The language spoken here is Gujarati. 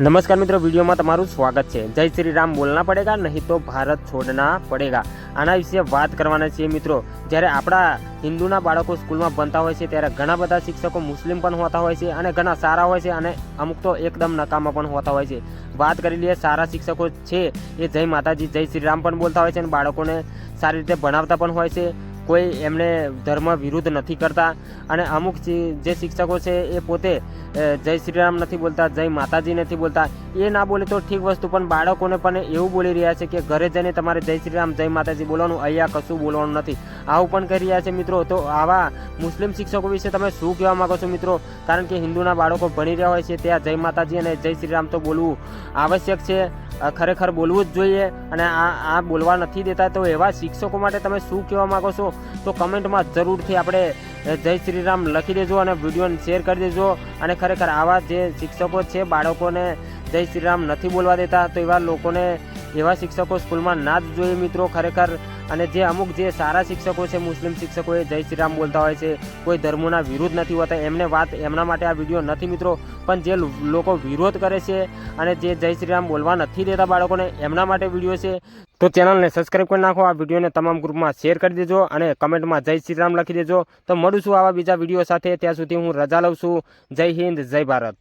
नमस्कार मित्रों, वीडियो में तमारू स्वागत है। जय श्री राम बोलना पड़ेगा, नहीं तो भारत छोड़ना पड़ेगा। आना विषय बात करवाना छे मित्रों। જ્યારે આપણા હિન્દુના બાળકો સ્કૂલમાં ભણતા હોય છે ત્યારે ઘણા બધા શિક્ષકો મુસ્લિમ પણ હોતા હોય છે અને ઘણા સારા હોય છે અને અમુક તો એકદમ નકામા પણ હોતા હોય છે। વાત કરી લઈએ, સારા શિક્ષકો છે એ જય માતાજી જય શ્રી રામ પણ બોલતા હોય છે અને બાળકોને સારી રીતે ભણાવતા પણ હોય છે। કોઈ એમને ધર્મ વિરુદ્ધ નથી કરતા અને અમુક જે શિક્ષકો છે એ પોતે જય શ્રી રામ નથી બોલતા, જય માતાજી નથી બોલતા। એ ના બોલે તો ઠીક વસ્તુ, પણ બાળકોને પણ એવું બોલી રહ્યા છે કે ઘરે જઈને તમારે જય શ્રી રામ જય માતાજી બોલવાનું, અહીંયા કશું બોલવાનું નથી, આવું પણ કરી રહ્યા છે મિત્રો। તો આવા મુસ્લિમ શિક્ષકો વિશે તમે શું કહેવા માંગો છો મિત્રો? કારણ કે હિન્દુના બાળકો ભણી રહ્યા હોય છે ત્યાં જય માતાજી અને જય શ્રી રામ તો બોલવું આવશ્યક છે, ખરેખર બોલવું જ જોઈએ અને આ બોલવા નથી દેતા। તો એવા શિક્ષકો માટે તમે શું કહેવા માંગો છો તો કમેન્ટમાં જરૂરથી આપણે જય શ્રી રામ લખી દેજો અને વિડીયોને શેર કરી દેજો। અને ખરેખર આવા જે શિક્ષકો છે બાળકોને જય શ્રી રામ નથી બોલવા દેતા, તો એવા લોકોને એવા શિક્ષકો સ્કૂલમાં ના જ જોઈએ મિત્રો ખરેખર। અને જે અમુક જે સારા શિક્ષકો છે મુસ્લિમ શિક્ષકો એ જય શ્રી રામ બોલતા હોય છે, કોઈ ધર્મોના વિરોધ નથી હોતા, એમના માટે આ વિડીયો નથી મિત્રો। પણ જે લોકો વિરોધ કરે છે અને જે જય શ્રી રામ બોલવા નથી દેતા બાળકોને, એમના માટે વિડીયો છે। તો ચેનલને સબસ્ક્રાઈબ કરી નાખો, આ વિડીયોને તમામ ગ્રુપમાં શેર કરી દેજો અને કમેન્ટમાં જય શ્રી રામ લખી દેજો। તો મળું છું આવા બીજા વિડીયો સાથે, ત્યાં સુધી હું રજા લઉં છું। જય હિન્દ, જય ભારત।